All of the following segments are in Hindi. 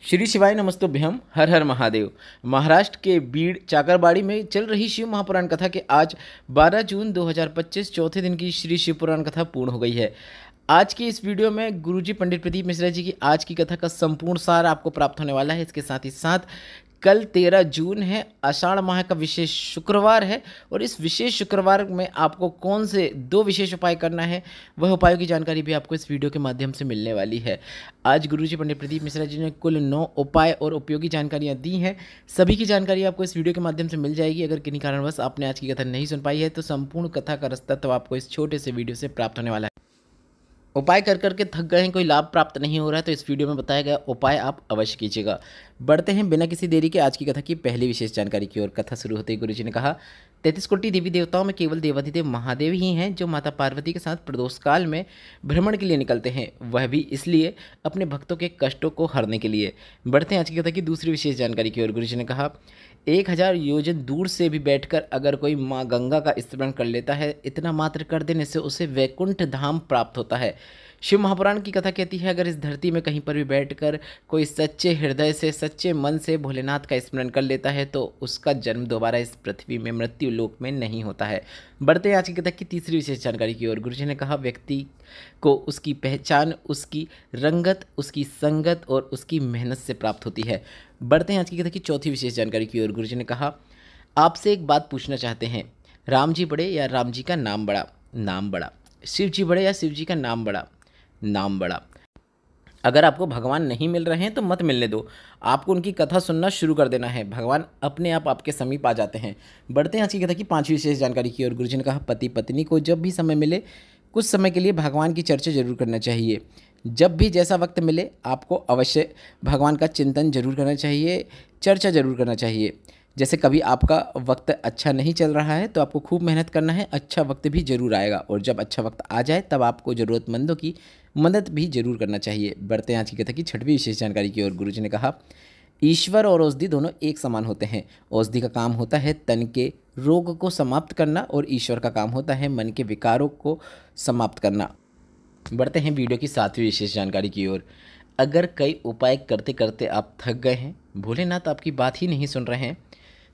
श्री शिवाय नमस्तुभ्यम। हर हर महादेव। महाराष्ट्र के बीड़ चाकरबाड़ी में चल रही शिव महापुराण कथा के आज 12 जून 2025 चौथे दिन की श्री शिव पुराण कथा पूर्ण हो गई है। आज की इस वीडियो में गुरुजी पंडित प्रदीप मिश्रा जी की आज की कथा का संपूर्ण सार आपको प्राप्त होने वाला है। इसके साथ ही साथ कल 13 जून है, आषाढ़ माह का विशेष शुक्रवार है और इस विशेष शुक्रवार में आपको कौन से 2 विशेष उपाय करना है, वह उपायों की जानकारी भी आपको इस वीडियो के माध्यम से मिलने वाली है। आज गुरुजी पंडित प्रदीप मिश्रा जी ने कुल 9 उपाय और उपयोगी जानकारियाँ दी हैं। सभी की जानकारी आपको इस वीडियो के माध्यम से मिल जाएगी। अगर किन्हीं कारणवश आपने आज की कथा नहीं सुन पाई है तो संपूर्ण कथा का रास्ता तो आपको इस छोटे से वीडियो से प्राप्त होने वाला है। उपाय कर करके थक गए हैं, कोई लाभ प्राप्त नहीं हो रहा है, तो इस वीडियो में बताया गया उपाय आप अवश्य कीजिएगा। बढ़ते हैं बिना किसी देरी के आज की कथा की पहली विशेष जानकारी की ओर। कथा शुरू होते ही गुरुजी ने कहा, 33 कोटि देवी देवताओं में केवल देवाधिदेव महादेव ही हैं जो माता पार्वती के साथ प्रदोष काल में भ्रमण के लिए निकलते हैं, वह भी इसलिए अपने भक्तों के कष्टों को हरने के लिए। बढ़ते हैं आज की कथा की दूसरी विशेष जानकारी की ओर। गुरुजी ने कहा, 1000 योजन दूर से भी बैठकर अगर कोई माँ गंगा का स्मरण कर लेता है, इतना मात्र कर देने से उसे वैकुंठ धाम प्राप्त होता है। शिव महापुराण की कथा कहती है, अगर इस धरती में कहीं पर भी बैठकर कोई सच्चे हृदय से, सच्चे मन से भोलेनाथ का स्मरण कर लेता है तो उसका जन्म दोबारा इस पृथ्वी में, मृत्यु लोक में नहीं होता है। बढ़ते हैं आज की कथा की तीसरी विशेष जानकारी की ओर। गुरुजी ने कहा, व्यक्ति को उसकी पहचान, उसकी रंगत, उसकी संगत और उसकी मेहनत से प्राप्त होती है। बढ़ते हैं आज की कथा की चौथी विशेष जानकारी की ओर। गुरुजी ने कहा, आपसे एक बात पूछना चाहते हैं, राम जी बड़े या राम जी का नाम बड़ा? नाम बड़ा। शिव जी बड़े या शिव जी का नाम बड़ा? नाम बड़ा। अगर आपको भगवान नहीं मिल रहे हैं तो मत मिलने दो, आपको उनकी कथा सुनना शुरू कर देना है, भगवान अपने आप आपके समीप आ जाते हैं। बढ़ते हैं आज की कथा की पांचवी विशेष जानकारी की ओर। गुरुजी ने कहा, पति पत्नी को जब भी समय मिले कुछ समय के लिए भगवान की चर्चा जरूर करना चाहिए। जब भी जैसा वक्त मिले आपको अवश्य भगवान का चिंतन जरूर करना चाहिए, चर्चा जरूर करना चाहिए। जैसे कभी आपका वक्त अच्छा नहीं चल रहा है तो आपको खूब मेहनत करना है, अच्छा वक्त भी जरूर आएगा और जब अच्छा वक्त आ जाए तब आपको ज़रूरतमंदों की मदद भी जरूर करना चाहिए। बढ़ते हैं आज की कथा की छठवीं विशेष जानकारी की ओर। गुरुजी ने कहा, ईश्वर और औषधि दोनों एक समान होते हैं। औषधि का काम होता है तन के रोग को समाप्त करना और ईश्वर का काम होता है मन के विकारों को समाप्त करना। बढ़ते हैं वीडियो की सातवीं विशेष जानकारी की ओर। अगर कई उपाय करते करते आप थक गए हैं, भोलेनाथ आपकी बात ही नहीं सुन रहे हैं,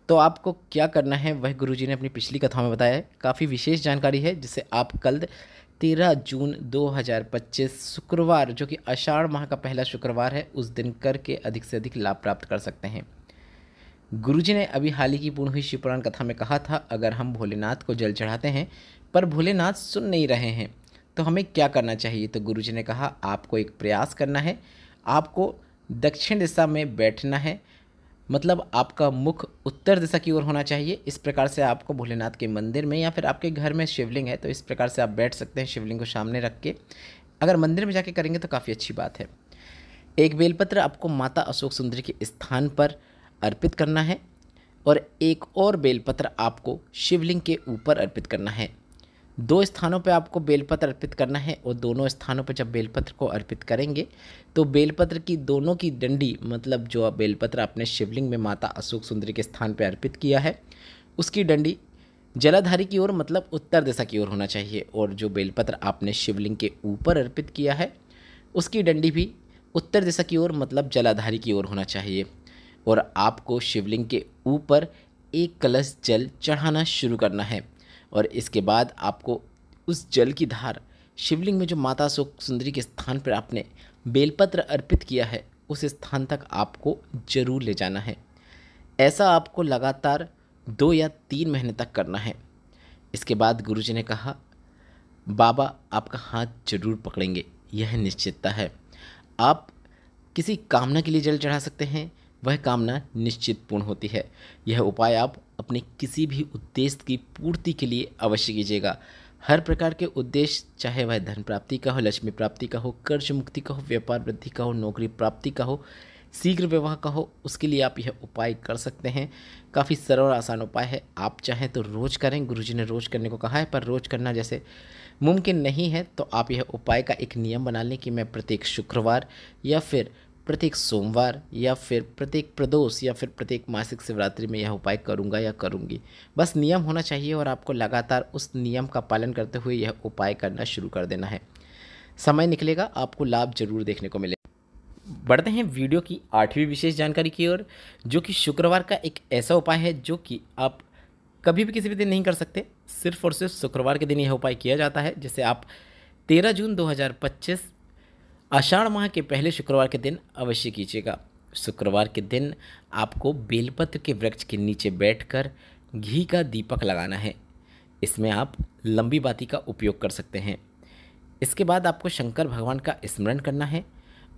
तो आपको क्या करना है वह गुरुजी ने अपनी पिछली कथा में बताया है। काफ़ी विशेष जानकारी है जिसे आप कल 13 जून 2025 शुक्रवार, जो कि आषाढ़ माह का पहला शुक्रवार है, उस दिन करके अधिक से अधिक लाभ प्राप्त कर सकते हैं। गुरुजी ने अभी हाल ही की पूर्ण हुई शिव पुराण कथा में कहा था, अगर हम भोलेनाथ को जल चढ़ाते हैं पर भोलेनाथ सुन नहीं रहे हैं तो हमें क्या करना चाहिए। तो गुरुजी ने कहा, आपको एक प्रयास करना है, आपको दक्षिण दिशा में बैठना है, मतलब आपका मुख उत्तर दिशा की ओर होना चाहिए। इस प्रकार से आपको भोलेनाथ के मंदिर में या फिर आपके घर में शिवलिंग है तो इस प्रकार से आप बैठ सकते हैं, शिवलिंग को सामने रख के। अगर मंदिर में जाके करेंगे तो काफ़ी अच्छी बात है। एक बेलपत्र आपको माता अशोक सुंदरी के स्थान पर अर्पित करना है और एक और बेलपत्र आपको शिवलिंग के ऊपर अर्पित करना है। 2 स्थानों पे आपको बेलपत्र अर्पित करना है और दोनों स्थानों पे जब बेलपत्र को अर्पित करेंगे तो बेलपत्र की दोनों की डंडी, मतलब जो बेलपत्र आपने शिवलिंग में माता अशोक सुंदरी के स्थान पे अर्पित किया है, उसकी डंडी जलाधारी की ओर, मतलब उत्तर दिशा की ओर होना चाहिए, और जो बेलपत्र आपने शिवलिंग के ऊपर अर्पित किया है उसकी डंडी भी उत्तर दिशा की ओर, मतलब जलाधारी की ओर होना चाहिए। और आपको शिवलिंग के ऊपर एक कलश जल चढ़ाना शुरू करना है और इसके बाद आपको उस जल की धार शिवलिंग में जो माता अशोक सुंदरी के स्थान पर आपने बेलपत्र अर्पित किया है उस स्थान तक आपको जरूर ले जाना है। ऐसा आपको लगातार 2 या 3 महीने तक करना है। इसके बाद गुरुजी ने कहा, बाबा आपका हाथ जरूर पकड़ेंगे, यह निश्चितता है। आप किसी कामना के लिए जल चढ़ा सकते हैं, वह कामना निश्चित पूर्ण होती है। यह उपाय आप अपने किसी भी उद्देश्य की पूर्ति के लिए अवश्य कीजिएगा। हर प्रकार के उद्देश्य, चाहे वह धन प्राप्ति का हो, लक्ष्मी प्राप्ति का हो, कर्ज मुक्ति का हो, व्यापार वृद्धि का हो, नौकरी प्राप्ति का हो, शीघ्र विवाह का हो, उसके लिए आप यह उपाय कर सकते हैं। काफ़ी सरल और आसान उपाय है। आप चाहें तो रोज़ करें, गुरुजी ने रोज़ करने को कहा है, पर रोज़ करना जैसे मुमकिन नहीं है तो आप यह उपाय का एक नियम बना लें कि मैं प्रत्येक शुक्रवार या फिर प्रत्येक सोमवार या फिर प्रत्येक प्रदोष या फिर प्रत्येक मासिक शिवरात्रि में यह उपाय करूंगा या करूंगी। बस नियम होना चाहिए और आपको लगातार उस नियम का पालन करते हुए यह उपाय करना शुरू कर देना है। समय निकलेगा, आपको लाभ जरूर देखने को मिलेगा। बढ़ते हैं वीडियो की 8वीं विशेष जानकारी की ओर, जो कि शुक्रवार का एक ऐसा उपाय है जो कि आप कभी भी किसी भी दिन नहीं कर सकते, सिर्फ और सिर्फ शुक्रवार के दिन यह उपाय किया जाता है, जिसे आप 13 जून 2025 आषाढ़ माह के पहले शुक्रवार के दिन अवश्य कीजिएगा। शुक्रवार के दिन आपको बेलपत्र के वृक्ष के नीचे बैठकर घी का दीपक लगाना है। इसमें आप लंबी बाती का उपयोग कर सकते हैं। इसके बाद आपको शंकर भगवान का स्मरण करना है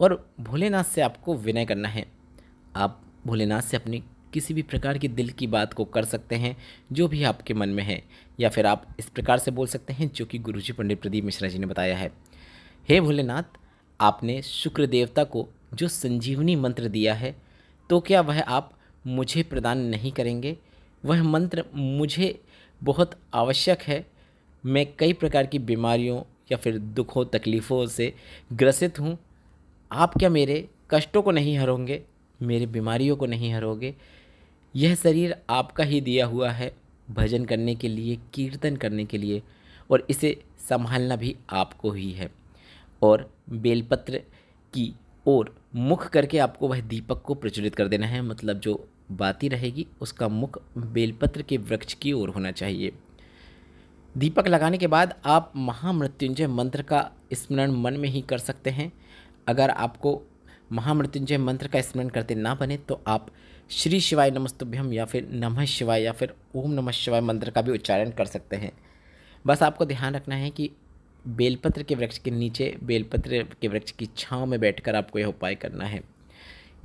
और भोलेनाथ से आपको विनय करना है। आप भोलेनाथ से अपनी किसी भी प्रकार की दिल की बात को कर सकते हैं, जो भी आपके मन में है, या फिर आप इस प्रकार से बोल सकते हैं जो कि गुरुजी पंडित प्रदीप मिश्रा जी ने बताया है। हे भोलेनाथ, आपने शुक्र देवता को जो संजीवनी मंत्र दिया है, तो क्या वह आप मुझे प्रदान नहीं करेंगे? वह मंत्र मुझे बहुत आवश्यक है। मैं कई प्रकार की बीमारियों या फिर दुखों तकलीफ़ों से ग्रसित हूँ। आप क्या मेरे कष्टों को नहीं हरोगे, मेरी बीमारियों को नहीं हरोगे? यह शरीर आपका ही दिया हुआ है भजन करने के लिए, कीर्तन करने के लिए, और इसे संभालना भी आपको ही है। और बेलपत्र की ओर मुख करके आपको वह दीपक को प्रज्वलित कर देना है, मतलब जो बाती रहेगी उसका मुख बेलपत्र के वृक्ष की ओर होना चाहिए। दीपक लगाने के बाद आप महामृत्युंजय मंत्र का स्मरण मन में ही कर सकते हैं। अगर आपको महामृत्युंजय मंत्र का स्मरण करते ना बने तो आप श्री शिवाय नमस्तुभ्यम या फिर नमः शिवाय या फिर ओम नमः शिवाय मंत्र का भी उच्चारण कर सकते हैं। बस आपको ध्यान रखना है कि बेलपत्र के वृक्ष के नीचे, बेलपत्र के वृक्ष की छांव में बैठकर आपको यह उपाय करना है।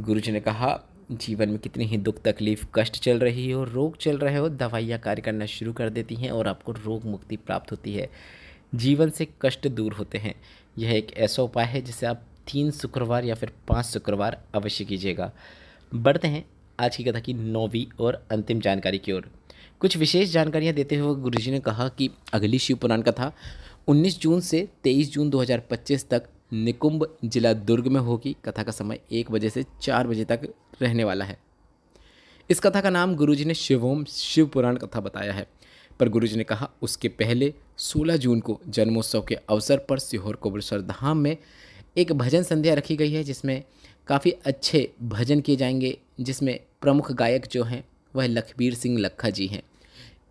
गुरुजी ने कहा, जीवन में कितनी ही दुख तकलीफ कष्ट चल रही हो, रोग चल रहे हो, दवाइयाँ कार्य करना शुरू कर देती हैं और आपको रोग मुक्ति प्राप्त होती है, जीवन से कष्ट दूर होते हैं। यह एक ऐसा उपाय है जिसे आप 3 शुक्रवार या फिर 5 शुक्रवार अवश्य कीजिएगा। बढ़ते हैं आज की कथा की 9वीं और अंतिम जानकारी की ओर। कुछ विशेष जानकारियाँ देते हुए गुरुजी ने कहा कि अगली शिव पुराण कथा 19 जून से 23 जून 2025 तक निकुंभ जिला दुर्ग में होगी। कथा का समय 1 बजे से 4 बजे तक रहने वाला है। इस कथा का नाम गुरुजी ने शिवोम शिव पुराण कथा बताया है, पर गुरुजी ने कहा उसके पहले 16 जून को जन्मोत्सव के अवसर पर सीहोर कोबरेश्वर धाम में एक भजन संध्या रखी गई है, जिसमें काफ़ी अच्छे भजन किए जाएंगे, जिसमें प्रमुख गायक जो हैं वह लखबीर सिंह लखा जी हैं।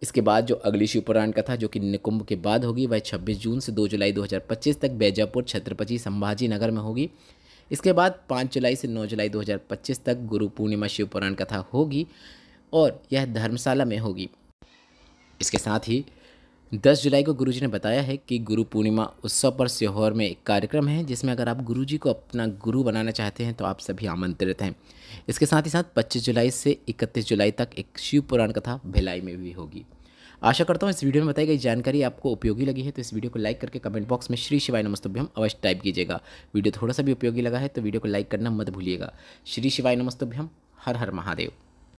इसके बाद जो अगली शिव पुराण कथा जो कि निकुंभ के बाद होगी वह 26 जून से 2 जुलाई 2025 तक बैजापुर छत्रपति संभाजी नगर में होगी। इसके बाद 5 जुलाई से 9 जुलाई 2025 तक गुरु पूर्णिमा शिव पुराण कथा होगी और यह धर्मशाला में होगी। इसके साथ ही 10 जुलाई को गुरुजी ने बताया है कि गुरु पूर्णिमा उत्सव पर सीहोर में एक कार्यक्रम है, जिसमें अगर आप गुरुजी को अपना गुरु बनाना चाहते हैं तो आप सभी आमंत्रित हैं। इसके साथ ही साथ 25 जुलाई से 31 जुलाई तक एक शिव पुराण कथा भिलाई में भी होगी। आशा करता हूँ इस वीडियो में बताई गई जानकारी आपको उपयोगी लगी है, तो इस वीडियो को लाइक करके कमेंट बॉक्स में श्री शिवाय नमस्तुभ्यम अवश्य टाइप कीजिएगा। वीडियो थोड़ा सा भी उपयोगी लगा है तो वीडियो को लाइक करना मत भूलिएगा। श्री शिवाय नमस्तुभ्यम। हर हर महादेव।